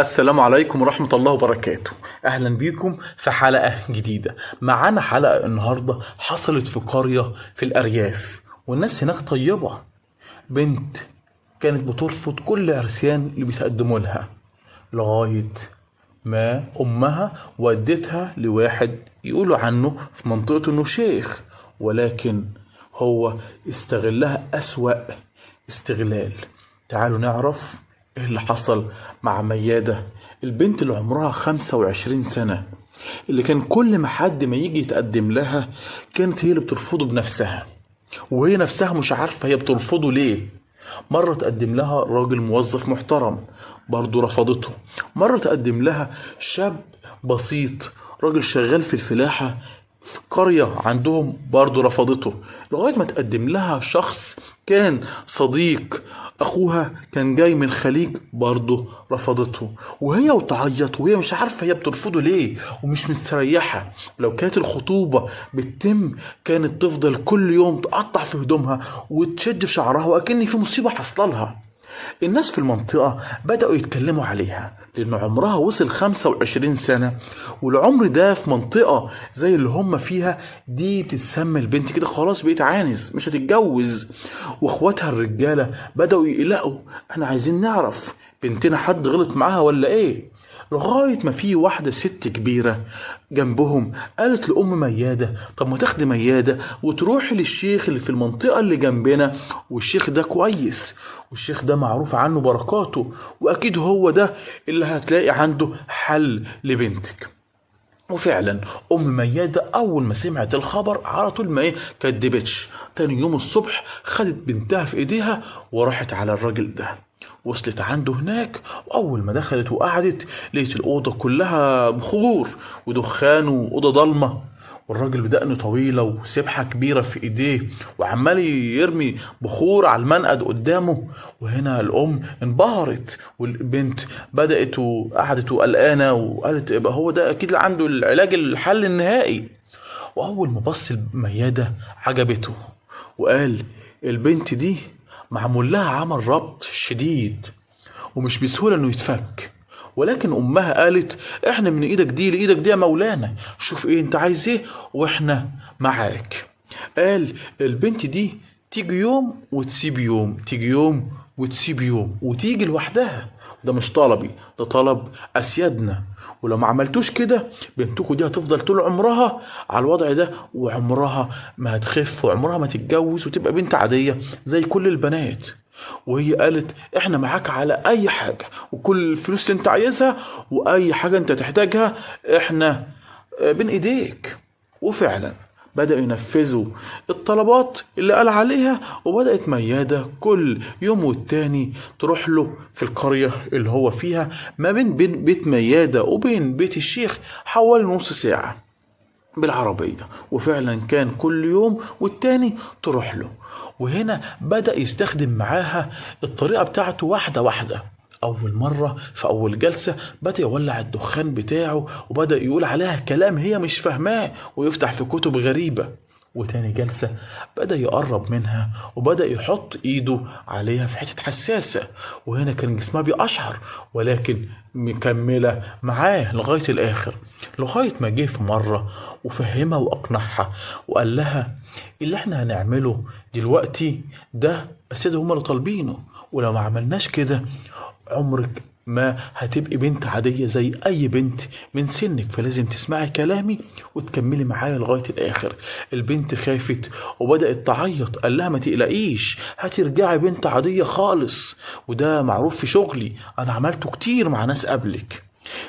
السلام عليكم ورحمة الله وبركاته. أهلا بيكم في حلقة جديدة. معانا حلقة النهاردة حصلت في قرية في الأرياف، والناس هناك طيبة. بنت كانت بترفض كل عرسان اللي بيتقدموا لها، لغاية ما أمها ودتها لواحد يقولوا عنه في منطقته إنه شيخ، ولكن هو استغلها أسوأ استغلال. تعالوا نعرف ايه اللي حصل مع ميادة، البنت اللي عمرها 25 سنة، اللي كان كل ما حد ما يجي يتقدم لها كانت هي اللي بترفضه بنفسها، وهي نفسها مش عارفة هي بترفضه ليه. مرة تقدم لها راجل موظف محترم، برضه رفضته. مرة تقدم لها شاب بسيط، راجل شغال في الفلاحة في قرية عندهم، برضه رفضته. لغاية ما تقدم لها شخص كان صديق أخوها، كان جاي من الخليج، برضه رفضته. وهي وتعيط وهي مش عارفة هي بترفضه ليه ومش مستريحة. لو كانت الخطوبة بتتم كانت تفضل كل يوم تقطع في هدومها وتشد في شعرها وأكن في مصيبة حصلها. الناس في المنطقة بدأوا يتكلموا عليها لأن عمرها وصل 25 سنة، والعمر ده في منطقة زي اللي هم فيها دي بتتسمى البنت كده خلاص بقيت عانز مش هتتجوز. واخواتها الرجالة بدأوا يقلقوا، احنا عايزين نعرف بنتنا حد غلط معاها ولا ايه. لغاية ما في واحدة ست كبيرة جنبهم قالت لأم ميادة طب ما تاخدي ميادة وتروحي للشيخ اللي في المنطقة اللي جنبنا، والشيخ ده كويس، والشيخ ده معروف عنه بركاته، وأكيد هو ده اللي هتلاقي عنده حل لبنتك. وفعلا ام ميادة اول ما سمعت الخبر على طول ما كدبتش، تاني يوم الصبح خدت بنتها في ايديها وراحت على الراجل ده. وصلت عنده هناك، واول ما دخلت وقعدت لقيت الاوضه كلها بخور ودخان واوضه ضلمه، والراجل بدقنه طويله وسبحه كبيره في ايديه وعمال يرمي بخور على المنقد قدامه. وهنا الام انبهرت، والبنت بدات وقعدت وقلقانه وقالت يبقى هو ده اكيد اللي عنده العلاج الحل النهائي. واول ما بص المياده عجبته وقال البنت دي معمول لها عمل ربط شديد ومش بسهولة انه يتفك. ولكن امها قالت احنا من ايدك دي لايدك دي يا مولانا، شوف ايه انت عايز ايه واحنا معاك. قال البنت دي تيجي يوم وتسيب يوم، تيجي يوم وتسيب يوم، وتيجي لوحدها. ده مش طلبي، ده طلب اسيادنا، ولو ما عملتوش كده بنتكم دي هتفضل طول عمرها على الوضع ده، وعمرها ما هتخف وعمرها ما تتجوز وتبقى بنت عادية زي كل البنات. وهي قالت احنا معاك على اي حاجة، وكل الفلوس اللي انت عايزها واي حاجة انت تحتاجها احنا بين ايديك. وفعلا بدأوا ينفذوا الطلبات اللي قال عليها، وبدأت ميادة كل يوم والتاني تروح له في القرية اللي هو فيها، ما بين بيت ميادة وبين بيت الشيخ حوالي نص ساعة بالعربية. وفعلا كان كل يوم والتاني تروح له. وهنا بدأ يستخدم معاها الطريقة بتاعته واحدة واحدة. أول مرة في أول جلسة بدأ يولع الدخان بتاعه وبدأ يقول عليها كلام هي مش فاهماه ويفتح في كتب غريبة. وتاني جلسة بدأ يقرب منها وبدأ يحط ايده عليها في حتة حساسة، وهنا كان جسمها بيقشعر ولكن مكملة معاه لغاية الآخر. لغاية ما جه في مرة وفهمها وأقنعها وقال لها اللي احنا هنعمله دلوقتي ده السيدة هما اللي طالبينه، ولو ما عملناش كده عمرك ما هتبقي بنت عادية زي أي بنت من سنك، فلازم تسمعي كلامي وتكملي معايا لغاية الآخر. البنت خافت وبدأت تعيط، قال لها ما تقلقيش هترجعي بنت عادية خالص، وده معروف في شغلي أنا عملته كتير مع ناس قبلك.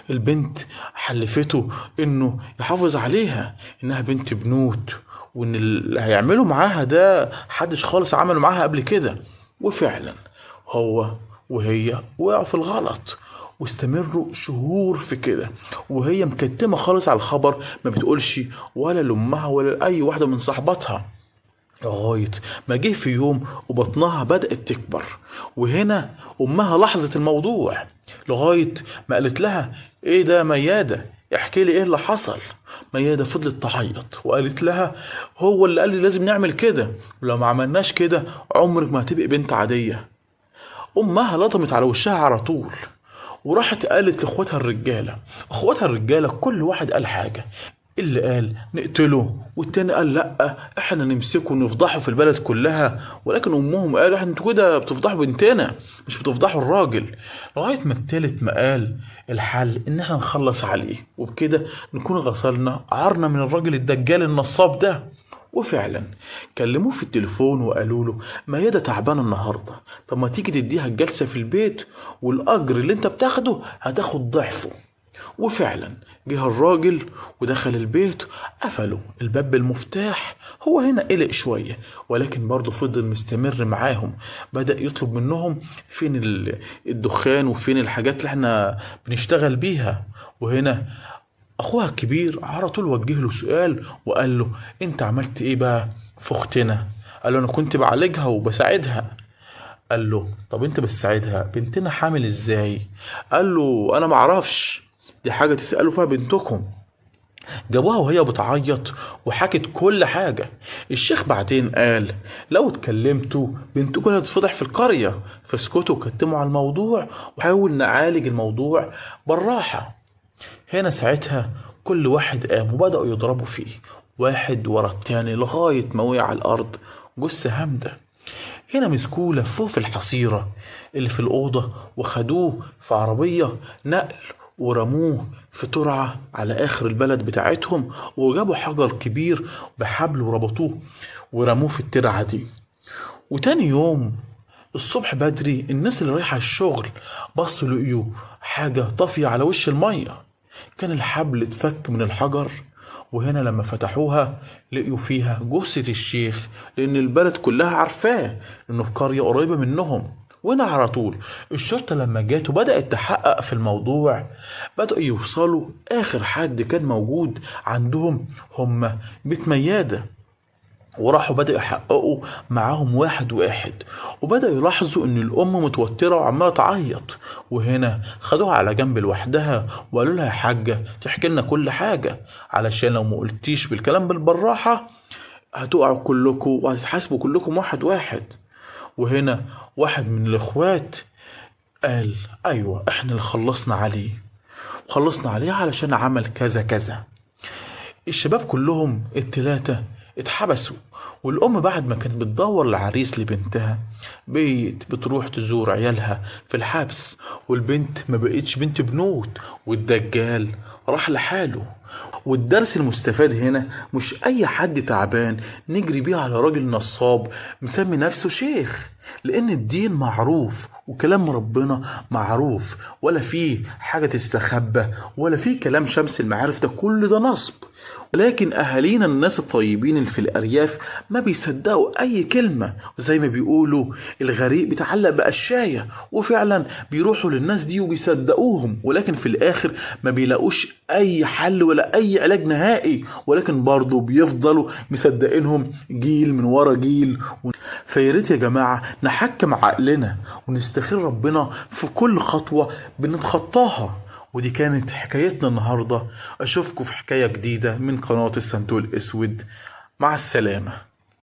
البنت حلفته إنه يحافظ عليها، إنها بنت بنوت، وإن اللي هيعمله معاها ده حدش خالص عمله معاها قبل كده. وفعلا هو وهي وقعوا في الغلط واستمروا شهور في كده، وهي مكتمة خالص على الخبر، ما بتقولش ولا لأمها ولا لأي واحدة من صحباتها. لغاية ما جه في يوم وبطنها بدأت تكبر، وهنا أمها لاحظت الموضوع لغاية ما قالت لها ايه ده ميادة، احكي لي ايه اللي حصل. ميادة فضلت تعيط وقالت لها هو اللي قال لي لازم نعمل كده، ولو ما عملناش كده عمرك ما هتبقي بنت عادية. امها لطمت على وشها على طول وراحت قالت لاخواتها الرجاله. اخواتها الرجاله كل واحد قال حاجه. اللي قال نقتله، والتاني قال لا احنا نمسكه ونفضحه في البلد كلها. ولكن امهم قالوا احنا انتوا كده بتفضحوا بنتنا مش بتفضحوا الراجل. لغايه ما التالت ما قال الحل ان احنا نخلص عليه، وبكده نكون غسلنا عارنا من الراجل الدجال النصاب ده. وفعلا كلموه في التليفون وقالوا له ميادة تعبانة النهاردة، طب ما تيجي تديها الجلسة في البيت والأجر اللي انت بتاخده هتاخد ضعفه. وفعلا جه الراجل ودخل البيت، قفلوا الباب بالمفتاح. هو هنا قلق شوية ولكن برضه فضل مستمر معاهم. بدأ يطلب منهم فين الدخان وفين الحاجات اللي احنا بنشتغل بيها. وهنا اخوها الكبير على طول وجه له سؤال وقال له انت عملت ايه بقى في اختنا؟ قال له انا كنت بعالجها وبساعدها. قال له طب انت بتساعدها، بنتنا حامل ازاي؟ قال له انا معرفش، دي حاجة تسألوا فيها بنتكم. جابوها وهي بتعيط وحكت كل حاجة. الشيخ بعدين قال لو اتكلمتوا بنتكم هتتفضح في القرية، فاسكتوا وكتموا على الموضوع وحاول نعالج الموضوع بالراحة. هنا ساعتها كل واحد قام وبدأوا يضربوا فيه واحد ورا التاني لغاية ما وقع على الأرض جثة هامدة. هنا مسكوه لفوه في الحصيرة اللي في الأوضة وخدوه في عربية نقل ورموه في ترعة على آخر البلد بتاعتهم، وجابوا حجر كبير بحبل وربطوه ورموه في الترعة دي. وتاني يوم الصبح بدري الناس اللي رايحة الشغل بصوا لقيوا حاجة طافية على وش المية. كان الحبل اتفك من الحجر. وهنا لما فتحوها لقيوا فيها جثة الشيخ، لأن البلد كلها عارفاه إنه في قرية قريبة منهم. وهنا على طول الشرطة لما جات وبدأت تحقق في الموضوع بدأوا يوصلوا آخر حد كان موجود عندهم هم بيت ميادة، وراحوا بدأوا يحققوا معاهم واحد واحد، وبدأوا يلاحظوا ان الام متوترة وعمالة تعيط. وهنا خدوها على جنب لوحدها وقالوا لها يا حاجة تحكي لنا كل حاجة، علشان لو ما قلتيش بالكلام بالبراحة هتقعوا كلكم وهتتحاسبوا كلكم واحد واحد. وهنا واحد من الاخوات قال ايوه احنا اللي خلصنا عليه علشان عمل كذا كذا. الشباب كلهم التلاتة اتحبسوا، والأم بعد ما كانت بتدور العريس لبنتها بتروح تزور عيالها في الحبس، والبنت ما بقتش بنت بنوت والدجال راح لحاله. والدرس المستفاد هنا مش أي حد تعبان نجري بيه على راجل نصاب مسمي نفسه شيخ، لأن الدين معروف وكلام ربنا معروف، ولا فيه حاجة تستخبى ولا فيه كلام شمس المعارف، ده كل ده نصب. ولكن أهالينا الناس الطيبين اللي في الأرياف ما بيصدقوا أي كلمة، وزي ما بيقولوا الغريق بيتعلق بقشاية، وفعلا بيروحوا للناس دي وبيصدقوهم، ولكن في الآخر ما بيلاقوش أي حل ولا أي علاج نهائي، ولكن برضو بيفضلوا مصدقينهم جيل من ورا جيل. فياريت يا جماعة نحكم عقلنا ونستخير ربنا في كل خطوة بنتخطاها. ودي كانت حكايتنا النهاردة. أشوفكم في حكاية جديدة من قناة الصندوق الأسود. مع السلامة.